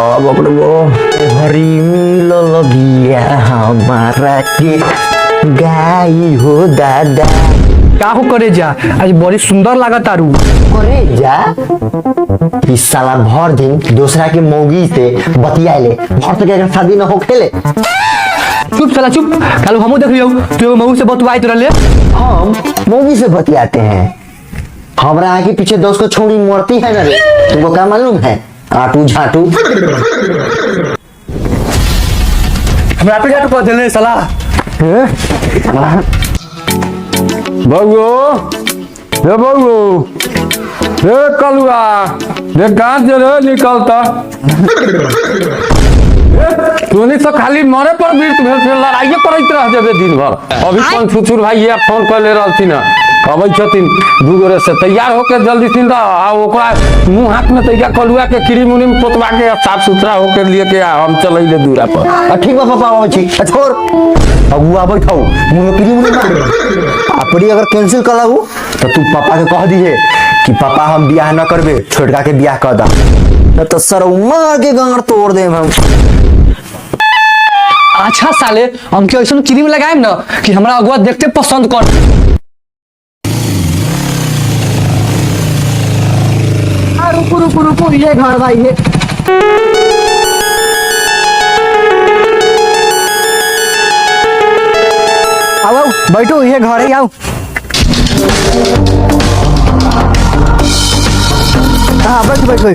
हरी मिलल बिया हमारा के गाई हो दादा का हो करे जा आज बड़ी सुंदर लागत तारू करे जा इस साला भर दिन दूसरा के मौगी से बतियाले भर तक अगर शादी न हो खेले चुप साला चुप कल हमू देख लियो तू मऊ से बतवाई तोरा ले हम मौगी से बतियाते हैं हमारा आगे पीछे दोस्त को छोड़ी मरती है ना रे तुमको क्या मालूम है आटू झाटू हमरा पे जाटू कर देले साला बउओ हे बउओ हे कलुआ हे कहाँ से रे निकलता तूने तो खाली मरे पर भी फिर लड़ाइए करते रह जाबे दिन भर अभी कौन छुछुर भाई ये फोन कर ले रहल थी ना अबै छथिन दू गोरे से तैयार होके जल्दी सिंदा आ ओकरा मुंह हाथ में तैयार कलुआ के कीड़ी मुनी में पोतवा के साफ सुथरा होके लिए के हम चलैले दूरा पर ठीक बा पापा आबै छी छोड़ अगुआ बैठो मुंह कीड़ी मुनी अपनी अगर कैंसिल कराऊ तो तू पापा के कह दिए कि पापा हम बियाह न करबे छोटका के बियाह कर दा तो सर मार के गांड तोड़ दे हम अच्छा साले हम के ऐसा क्रीम लगाएम ना कि हमरा अगुआ देखते पसंद कर रुको ये घर भाई ये आओ बैठो ये घर है आओ हाँ बैठो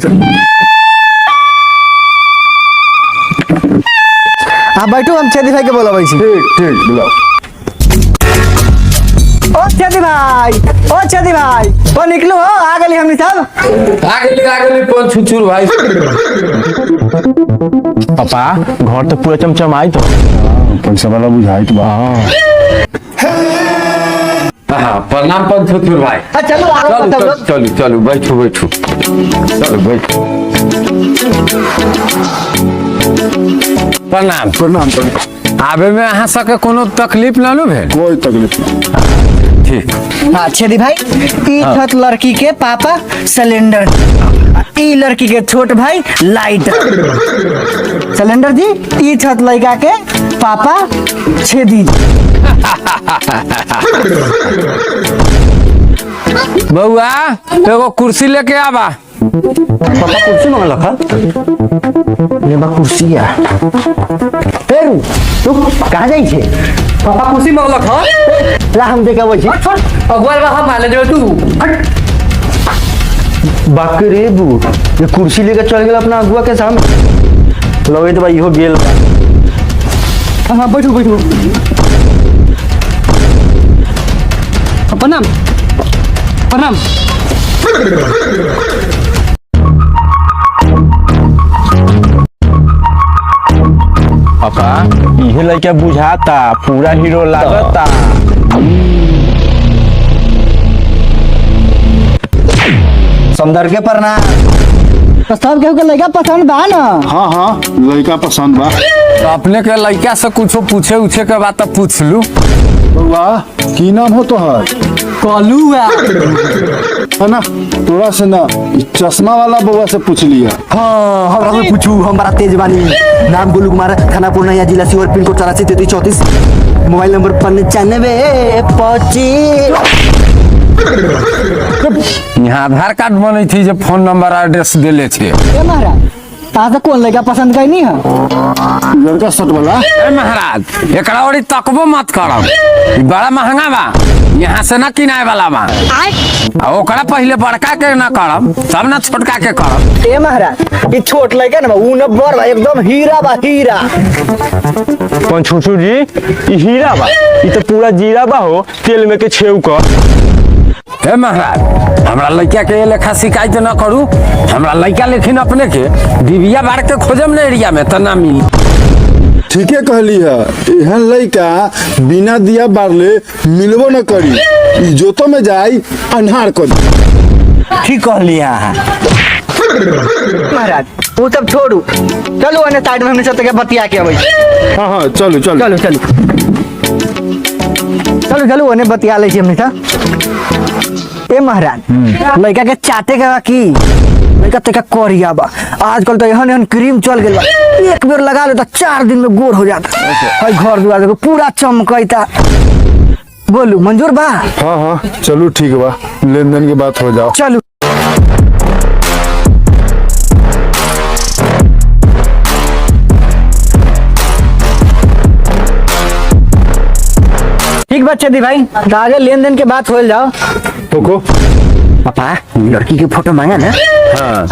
हाँ बैठो हम छेदी भाई के बोला भाई ठीक बुलाओ ओ छेदी भाई ओ निकलो हो आ गली हमनी सब आ गेली कौन छुछुर भाई पापा घर तो पूरा चमचमाई तो पैसा वाला बुझाई तो हाँ प्रणाम पन छुछुर भाई चलो बैठो चलो बैठो प्रणाम आबे में अहाँ सबके कोनो तकलीफ ना नु भेल कोई तकलीफ नहीं ठीक हाँ छेदी भाई ई छत लड़की के पापा सिलेंडर ई लड़की के छोट भाई लाइटर सिलेंडर जी ई छत लड़का के पापा छेदी बउआ एगो कुर्सी लेके आबा पापा कुर्सी मांगल खा ले बा कुर्सी या फिर तू कहां जाई छे पापा कुर्सी मांगलक ह ला हम देखाबै छी अगुआ बा हम माले देबे तू बाकरे बू ये कुर्सी लेकर चल गेल अपना अगुआ के सामने लगे तो भाई हो गेल हाँ बैठो प्रणाम पापा इहे लड़का बुझाता पूरा हीरो लागता समदर के परना तो सब केहू के लड़का पसंद बा ना हाँ लड़का पसंद बा तो अपने के लड़का से कुछो पूछे के बात तो पूछ लू बउआ की नाम हो तो है कलुआ है ना तोरा से ना चश्मा वाला बउआ से पूछ लिया हाँ हमरा से पूछू हम बड़ा तेज बानी नाम गोलू कुमार थाना पूर्णिया जिला sewer pin code 843334 mobile number 9525 यहाँ आधार कार्ड बनी थी जो फोन नंबर एड्रेस देले थे ए महाराज ताजा कौन लड़का पसंद करनी है लड़का शर्ट वाला ए महाराज एकरा ओरी तकबो मत करब ई बड़ा महंगा बा यहाँ से ना किनाए वाला बा आ ओकरा पहले बड़का के ना करब तब ना छोटका के करब ए महाराज ये छोट लड़का ना ऊ न बड़ बा एकदम हीरा बा हीरा कौन छुछुर जी ई हीरा बा ई तो पूरा जीरा बा हो तेल में के छेव कर हे महाराज हमरा लड़का के ये लेखा शिकायत न करू हमरा लड़का लेकिन अपने के डिबिया बार के खोजम न एरिया में त ना मिली ठीके कहली है एहन लड़का बिना दिया बारले मिलबो न करी इज्जतो में जाई अन्हार कर ठीक कहली हां महाराज वो सब छोड़ू चलो अन्य साइड में हमने सब तक बतिया के अबै हाँ चलो चलो अन्य बतिया ले छी हमने सा ए महाराज लड़का के चाटे के की लड़का तक करिया बा। आजकल तो एहन एहन क्रीम चल गेल बा, एक बेर लगा ले तो 4 दिन में गोर हो जाता। हई घर दुआर देखो पूरा चमकैता। बोलू मंजूर बा? हाँ हाँ चलो ठीक बा, लेन देन के बात हो जाओ। चलू। ठीक बा चेदी भाई, तो आगे लेन देन के बात हो जाओ। रुको, पापा लड़की के फोटो मांगा ना। हाँ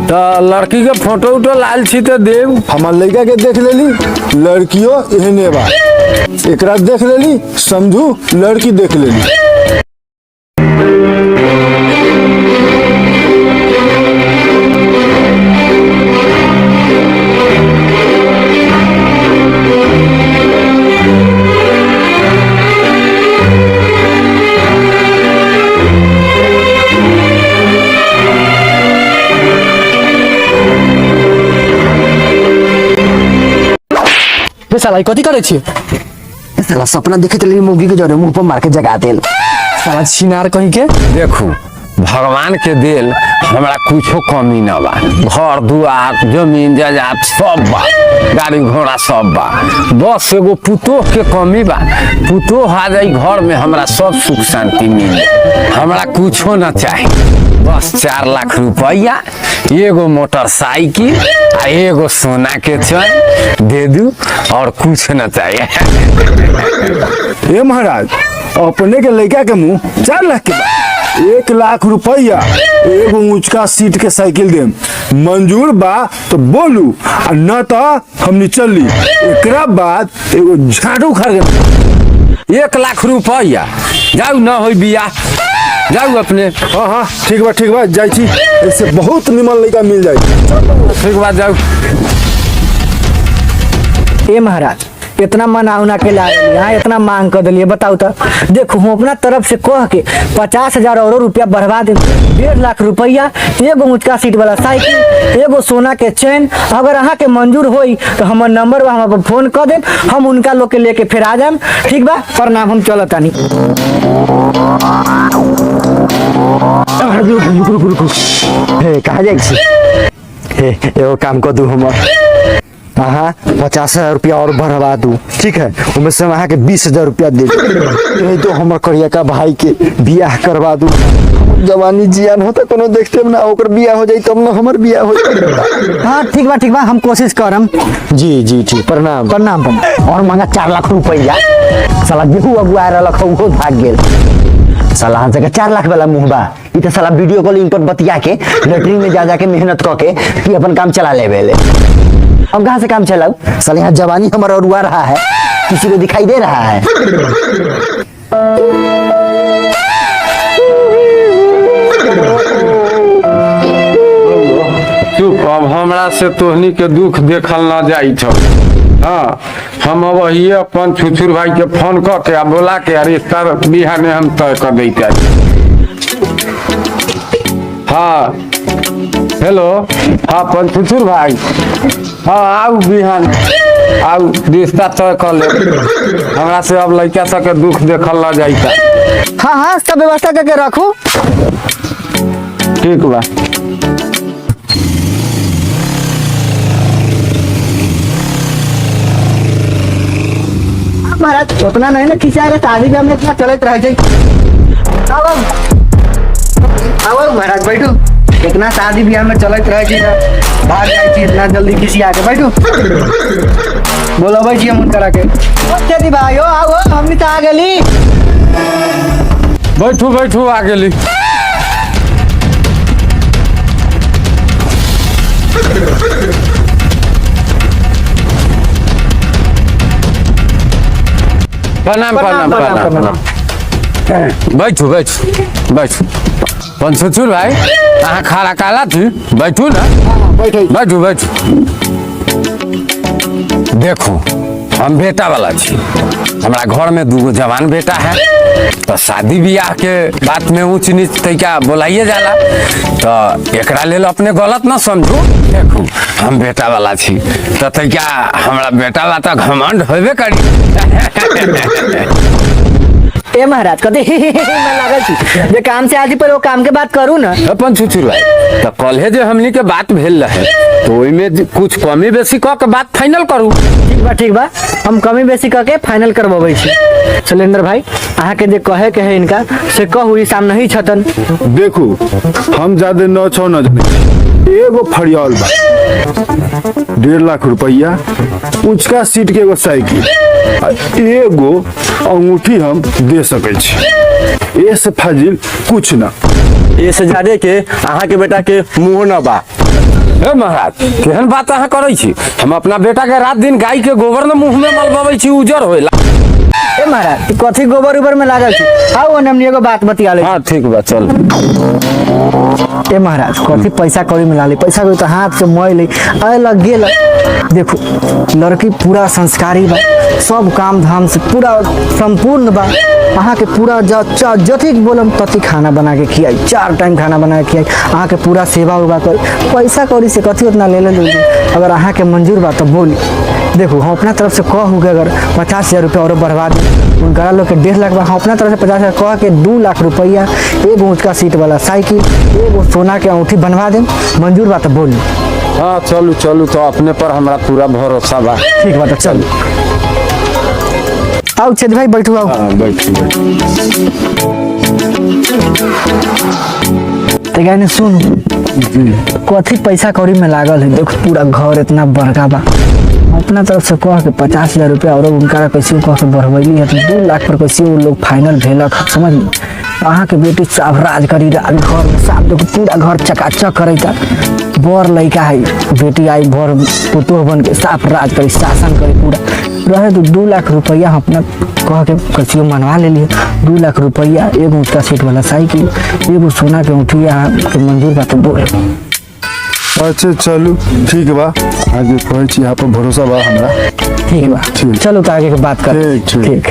तो लड़की के फोटो उटो लाल छी तो देव। हमार लड़का के देख लेली, लड़कियों एहने बा। एकरा देख लेली, समझू लड़की देख लेली। साला कथी करे छी? साला सपना देखे चली मुर्गी के जरे मुंह पर मार के जगा देल। साला छिनार कहीं के। देखू भगवान के देल हमरा कुछो कमी न बा। घर दुआर जमीन जायदाद सब बा, गाड़ी घोड़ा सब बा। बस एगो पुतोह के कमी बा। पुतोह आ जाई घर में हमरा सब सुख शांति मिले। हमरा कुछो न चाही, बस 4 लाख रुपया, एगो मोटरसाइकिल आ एगो सोना के चैन दे दू और कुछ न चाहिए। ए महाराज, अपने के लड़का के मुंह 4 लाख के बा। 1 लाख रुपया एगो ऊंचका सीट के साइकिल देम, मंजूर बा तो बोलू, आ न तो हमनी चली। एकरा बाद एगो झाड़ू खरीद। 1 लाख रुपया जाऊ न हो बिया, जाऊ अपने। हाँ हाँ ठीक बा जाई छी, इससे बहुत निमन लड़का मिल जाई। ठीक बात जाऊ। ए महाराज इतना मनाउना के ला यहाँ इतना मांग कर दिलिए, बताओ तो। देखो हम अपना तरफ से कह के 50,000 और रुपया बढ़वा दे। 1.5 लाख रुपया, एगो ऊंचका सीट वाला साइकिल, एगो सोना के चैन। अगर अहाँ के मंजूर होई तो हमर नंबर हम पर फोन कर देम, हम उनका लोग के लेके फिर आ जाम। ठीक बा, प्रणाम, हम चलत तानी। कहाँ जाए छी? एगो काम कर दू, हमर अहाँ 50,000 रुपया और बढ़वा दू, ठीक है? उनमें से अहाँ के 20,000 रुपया दे दू। तो हमर करिया का भाई के बियाह करवा दू। जवानी जियान होता कोनो देखते ना, ओकर बियाह हो जाई तब ना हमर बियाह हो जाई। हाँ ठीक बा, हम कोशिश करम। जी ठीक, प्रणाम। प्रणाम। और मांगा 4 लाख रुपया। साला देहू अगुआ रहलक, वो भाग गेल। साला हम जगह 4 लाख वाला मुंह बा। ई तो साला वीडियो कॉलिंग पर बतिया के लेटरिन में जा के मेहनत करके कि अपन काम चला ले बेले। हम कहाँ से काम चलाऊ? साले यहाँ जवानी हमारा उड़वा रहा है, किसी को दिखाई दे रहा है? चुप, अब हमरा से तोहनी के दुख देखल ना जाई छौ। हाँ हम अब वही अपन छुछुर भाई के फोन कर के आ बोला के अरे रिश्ता बिहाने हम तय कर देते। हाँ हेलो, हाँ अपन छुछुर भाई, हाँ आउ बिहान, आउ रिश्ता तय कर ले। हमरा से अब लड़का सबके दुख देखल ना जाता। हाँ सब व्यवस्था करके रखू। ठीक बा। महाराज उतना नहीं ना खिंचा रहे, शादी में हमने इतना चलते रह जाए। आओ महाराज बैठो, इतना शादी ब्याह में चलते रह जाए, भाग जाए इतना जल्दी किसी आके बैठो। बोलो भाई हम करा के दी भाई हो, आओ हमने तो आ गली। बैठू आ गेली। प्रणाम। बैठू पंचुर भाई, अहाँ खाना काला थी, बैठू ना। बैठू। देखो हम बेटा वाला छी, हमारा घर में 2 जवान बेटा है, तो शादी ब्याह के बात में ऊंच नीच तैका बोलाइए जाला, तो एकरा लेल अपने गलत ना समझू। देखू हम बेटा वाला छी, तो तैका हमारा बेटा वाला तो घमंड होबे करी। ए महाराज कते मैं लागल छी जे काम से आजी पर वो काम के बात करू ना। अपन छुछुर भाई तो कल जे हमनी के बात भेल रहे तो ओइमे कुछ कमी बेसी क के बात फाइनल करू। ठीक बा हम कमी बेसी करके फाइनल करवाबै छी। शैलेंद्र भाई अहाँ के जे कहे के है इनका से कहू ई सामने ही छतन। देखू हम ज्यादा न छौ न जाने एगो फरियाल बा 1.5 लाख रुपया उचका सीट के एगो साइकिल आ एगो अंगूठी हम दे सकै छी। ए से फाजिल कुछ ना। ये से ज्यादा के अहाँ के बेटा के मुंह न बा। हे महाराज केहन बात अहाँ करै छी? हम अपना बेटा के रात दिन गाय के गोबर न मुंह में मलबाबै छी उजर होइला। ए महाराज ई कथी गोबर उबर में लागल छी? आओ हमनी एगो बात बतिया ले। हाँ ठीक बा चल। ए महाराज कथी पैसा कौड़ी मिला ली, पैसा कोई तो हाथ से मोय ली आए लग गेल। देखो लड़की पूरा संस्कारी बा, सब काम धाम से पूरा संपूर्ण बा। अहाँ के पूरा जथी बोलम तथी खाना बना के खियाई, 4 टाइम खाना बना के खियाई, अहाँ के पूरा सेवा उवा कर। पैसा कौड़ी से कथी उतना ले ले अगर अहाँ के मंजूर बा तो बोली। देखो हम अपना तरफ से कहू के अगर 50,000 रुपया और बढ़वा दी उनका लोग के 1.5 लाख बा, हम अपना तरफ से 50,000 कह के 2 लाख रुपया एगो ऊँचका सीट वाला साइकिल एगो सोना के अंगूठी बनवा दे। मंजूर बा तो बोली। हाँ चलू चलू तो अपने पर हमरा पूरा भरोसा बा। ठीक बा तो चल आओ छेद भाई बैठू आओ। हाँ बैठू ते सुन कथी पैसा कौड़ी में लागल है। देखो पूरा घर इतना बड़का बा, अपना तरफ से कह के 50,000 रुपया और उनका कैसे कह के बढ़वैली है तो 2 लाख पर कैसे वो लोग फाइनल भेलक। समझ अहाँ के बेटी साफ राज करी, राज घर में साफ देखो पूरा घर चकाचक करता। बर लड़का है बेटी आई भर पुतोह बन के साफ राज करी, शासन करी पूरा रहे। तो 2 लाख रुपया हम अपना कह के कैसे मनवा ले लिए। 2 लाख रुपया एगो ऊँचका सीट वाला साइकिल एगो सोना के अंगूठी के मंजूर बा तो बोल। अच्छा चलू ठीक बा, आगे कहै छी यहाँ पर भरोसा बा हमरा। ठीक बा ठीक। चलो तो आगे के बात कर। ठीक।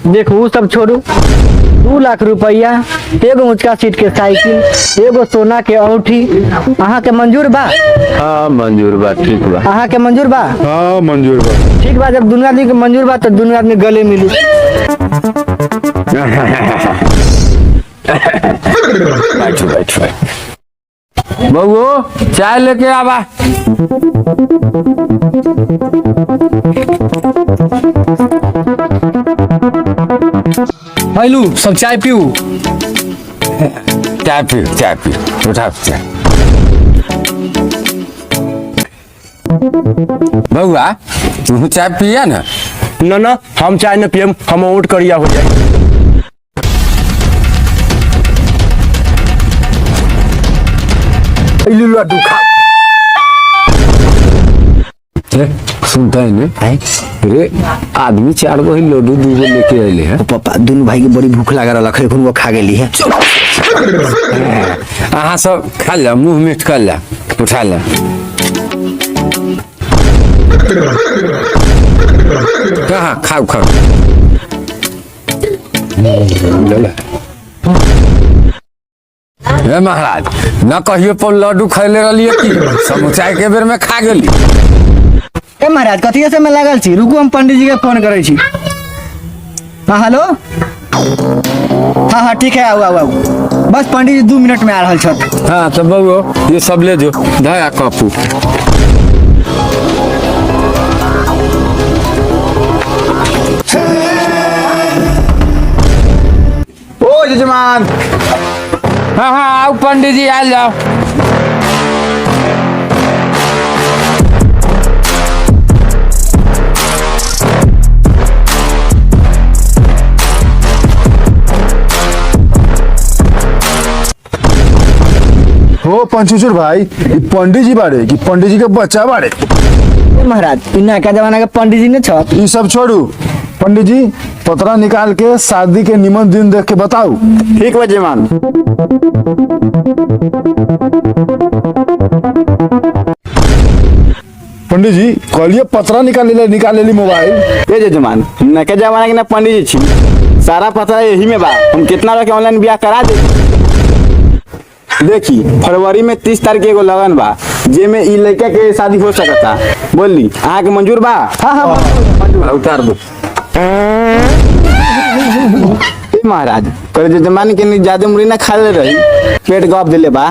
देखो वो सब छोड़ू, 2 लाख रुपया एगो ऊँचका सीट के साइकिल एगो सोना के अंगूठी अहाँ के मंजूर बा? हाँ मंजूर बा। ठीक बा। अहाँ के मंजूर बा? हाँ मंजूर बा। ठीक बा, जब दुनिया आदमी के मंजूर बा तो दुनिया आदमी गले मिली। बैठो बैठो बउओ चाय लेके आवा। हेलो सब चाय पीऊ। चाय पी उठा चाय। बउआ तू चाय पिया ना? न हम चाय न पियम, हम ओट करिया हो जाए। लड्डू खा। सुनता है ने? अरे आदमी 4 गो ही लड्डू 2 गो लेके आइले हैं। पापा दोनों भाई के बड़ी भूख लगा रहा है, वो खा गेली है। अहाँ सब खा ला, मुंह मीठ कर ला, उठा ला। कहाँ खाओ खाओ। हे महाराज न कहियो पर लड्डू खैले रहलिए कि समोसा के बेर में खा गेली। ए महाराज कथी से मैं लागल छी, रुकू हम पंडित जी के फोन करे छी। हाँ हेलो हाँ ठीक है आओ आओ आओ, बस पंडित जी 2 मिनट में आ रहा छत। हाँ तो बउओ ये सब ले जो धया कपू। ओ जजमान हाँ आओ पंडित जी आ जाओ। हो पंचुचुर भाई ई पंडित जी बारे कि पंडित जी के बच्चा बारे? ए महाराज इ नया जमाना के पंडित जी ने छत। ई सब छोड़ू, पंडित जी पतरा निकाल के शादी के निमन दिन देख के बताऊ। ठीक बा जजमान। पंडित जी कहलिए पतरा निकाल लेली मोबाइल। ए जजमान नके जमाना के ना पंडित जी छी, सारा पता यही में बा। हम कितना रह के ऑनलाइन ब्याह करा दे। देखी फरवरी में 30 तारीख के एगो लगन बा, जे में ई लड़का के शादी हो सकता। बोली अहाँ के मंजूर बा? हाँ हाँ उतार दो। महाराज कर जमाने के ज्यादा मुरी ना खा ले रही पेट गप दिले बा